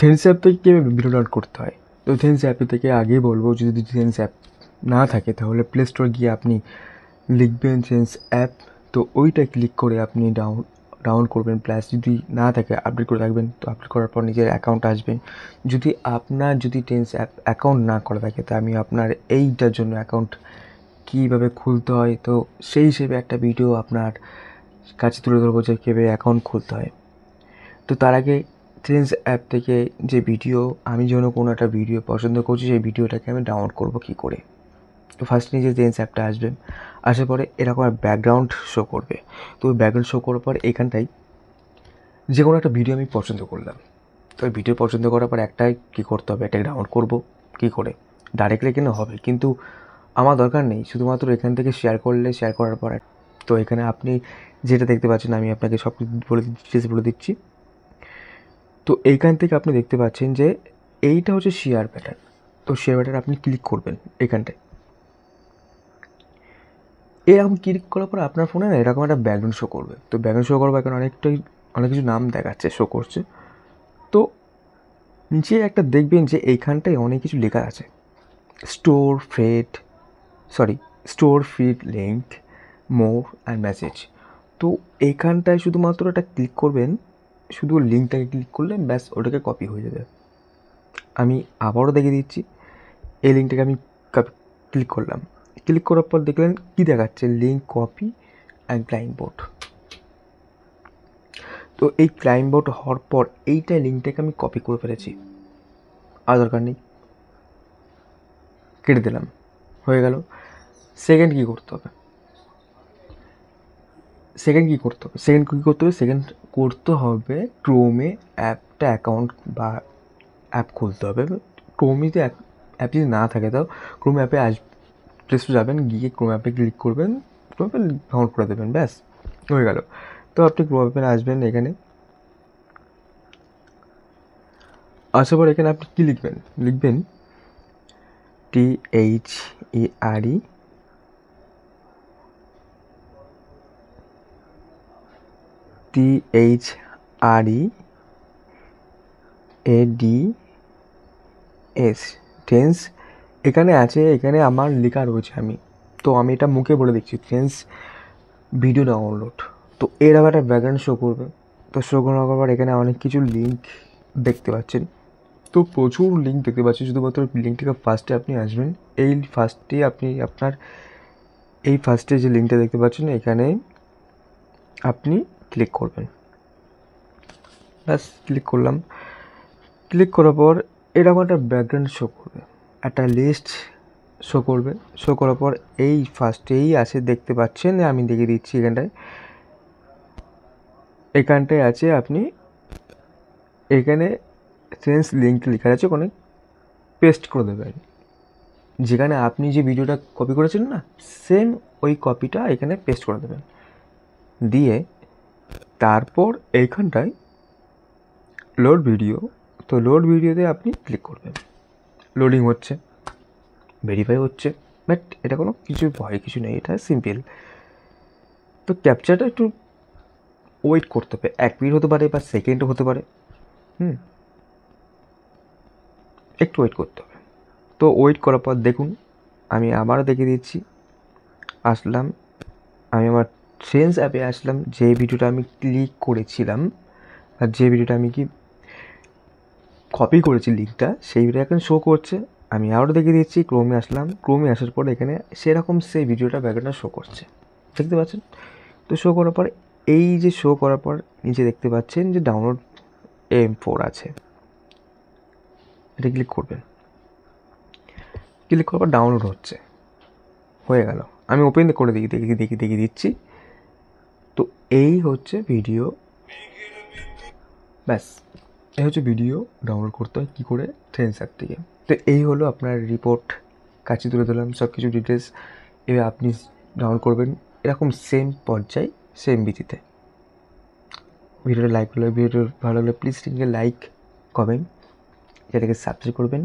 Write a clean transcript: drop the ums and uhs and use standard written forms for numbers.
থেন্স app থেকে কীভাবে video download করতে হয়। তো থেন্স অ্যাপ থেকে আগেই বলবো, যদি থেন্স অ্যাপ না থাকে তাহলে প্লে স্টোর গিয়ে আপনি লিখবেন থেন্স অ্যাপ, তো ওইটা ক্লিক করে আপনি ডাউনলোড করবেন। প্লাস যদি না থাকে আপডেট করে রাখবেন, তো আপডেট করার পর নিজের অ্যাকাউন্ট আসবেন। যদি থেন্স অ্যাপ অ্যাকাউন্ট না করা থাকে, তা আমি আপনার এইটার জন্য অ্যাকাউন্ট কীভাবে খুলতে হয়, তো সেই হিসেবে একটা ভিডিও আপনার কাছে তুলে ধরবো যে কীভাবে অ্যাকাউন্ট খুলতে হয়। তো তার আগে থেন্স অ্যাপ থেকে যে ভিডিও, আমি যেন কোনো একটা ভিডিও পছন্দ করছি, সেই ভিডিওটাকে আমি ডাউনলোড করবো কী করে। তো ফার্স্ট নিজে থেন্স অ্যাপটা আসবেন, আসার পরে এরকম ব্যাকগ্রাউন্ড শো করবে। তো ওই ব্যাকগ্রাউন্ড শো করার পর এখানটায় যে কোনো একটা ভিডিও আমি পছন্দ করলাম। তো ওই ভিডিও পছন্দ করার পর একটাই কী করতে হবে, এটাকে ডাউনলোড করবো কী করে। ডাইরেক্টলি এখানে হবে, কিন্তু আমার দরকার নেই, শুধুমাত্র এখান থেকে শেয়ার করার পর তো এখানে আপনি যেটা দেখতে পাচ্ছেন, আমি আপনাকে সব বলে দিচ্ছি। তো এইখান থেকে আপনি দেখতে পাচ্ছেন যে এইটা হচ্ছে শেয়ার প্যাটার্ন। তো শেয়ার প্যাটার্ন আপনি ক্লিক করবেন এখানটায়। এরকম ক্লিক করার পর আপনার ফোনে না এরকম একটা ব্যাকগ্রাউন্ড শো করবে। তো ব্যাকগ্রাউন্ড শো করবে, এখন অনেক কিছু নাম দেখাচ্ছে, শো করছে। তো নিচে একটা দেখবেন যে এইখানটায় অনেক কিছু লেখা আছে, store feed link, more and message. তো এইখানটায় শুধুমাত্র এটা ক্লিক করবেন, শুধু লিঙ্কটাকে ক্লিক করলেন, ব্যাস ওটাকে কপি হয়ে যাবে। আমি আবারও দেখিয়ে দিচ্ছি। এই লিঙ্কটাকে আমি ক্লিক করলাম, ক্লিক করার পর দেখলেন কী দেখাচ্ছে, link copy and client board. তো এই ক্লায়েন্ট বোর্ড হওয়ার পর এইটা লিঙ্কটাকে আমি কপি করে ফেলেছি, আর দরকার নেই, কেটে দিলাম, হয়ে গেল। সেকেন্ড কী করতে হবে, ক্রোমে অ্যাপটা অ্যাকাউন্ট বা অ্যাপ খুলতে হবে। ক্রোমে যদি অ্যাপ যদি না থাকে, তাও ক্রোম অ্যাপে প্লে স্টোরে যাবেন, গিয়ে ক্রোম অ্যাপে ক্লিক করবেন, ক্রোম অ্যাপে ডাউনলোড করে দেবেন, ব্যাস হয়ে গেল। তো আপনি ক্রোম অ্যাপে আসবেন, এখানে আসার পর এখানে আপনি কী লিখবেন THREADS টেন্স। এখানে আছে, এখানে আমার লেখা রয়েছে, আমি এটা মুখে বলে দিচ্ছি, টেন্স ভিডিও ডাউনলোড। তো এর আবার একটা ব্যাকগ্রাউন্ড শো করবে। তো শো করার পর এখানে অনেক কিছু লিঙ্ক দেখতে পাচ্ছেন, তো প্রচুর লিঙ্ক দেখতে পাচ্ছেন। শুধুমাত্র লিঙ্কটাকে ফার্স্টে আপনি আসবেন, এই ফার্স্টে যে লিঙ্কটা দেখতে পাচ্ছেন, এখানে আপনি ক্লিক করবেন, ব্যাস ক্লিক করলাম। ক্লিক করার পর এরকম একটা ব্যাকগ্রাউন্ড শো করবে, একটা লিস্ট শো করবে। শো করার পর এই ফার্স্টেই আছে, দেখতে পাচ্ছেন, আমি দেখিয়ে দিচ্ছি। এখানটায় আছে, আপনি এখানে সেন্স লিঙ্ক লেখা আছে, ওখানে পেস্ট করে দেবেন। যেখানে আপনি যে ভিডিওটা কপি করেছেন না, সেম ওই কপিটা এখানে পেস্ট করে দেবেন, দিয়ে তারপর এইখানটায় লোড ভিডিও। তো লোড ভিডিওতে আপনি ক্লিক করবেন, লোডিং হচ্ছে, ভেরিফাই হচ্ছে, বাট এটা কোনো ভয়ের কিছু নেই, এটা সিম্পল। তো ক্যাপচারটা একটু ওয়েট করতে হবে, 1 মিনিট হতে পারে বা সেকেন্ডও হতে পারে, একটু ওয়েট করতে হবে। তো ওয়েট করার পর দেখুন, আমি আবারও দেখিয়ে দিচ্ছি। আমি আমার ট্রেন্স অ্যাপে আসলাম, যে ভিডিওটা আমি ক্লিক করেছিলাম আর যে ভিডিওটা আমি কপি করেছি লিঙ্কটা, সেই ভিডিও এখন শো করছে। আমি আবারও দেখিয়ে দিচ্ছি, ক্রোমে আসলাম, ক্রোমে আসার পর এখানে সেরকম সেই ভিডিওটা ব্যাকগ্রাউন্ডটা শো করছে, দেখতে পাচ্ছেন। তো শো করার পর শো করার পর নিচে দেখতে পাচ্ছেন যে ডাউনলোড M4 আছে, এটা ক্লিক করবেন। ক্লিক করার পর ডাউনলোড হয়ে গেল। আমি ওপেন করে দেখিয়ে দিচ্ছি। তো এই হচ্ছে ভিডিও, ব্যাস এই হচ্ছে ভিডিও ডাউনলোড করতে হয় কী করে, ট্রেন্স অ্যাপ থেকে। তো এই হলো আপনার রিপোর্ট, কাছে তুলে দিলাম সব কিছু ডিটেলস। এবার আপনি ডাউনলোড করবেন এরকম সেম পর্যায়ে, সেম বিধিতে। ভিডিওটা ভালো লাগলে প্লিজ লাইক, কমেন্ট, এটাকে সাবস্ক্রাইব করবেন।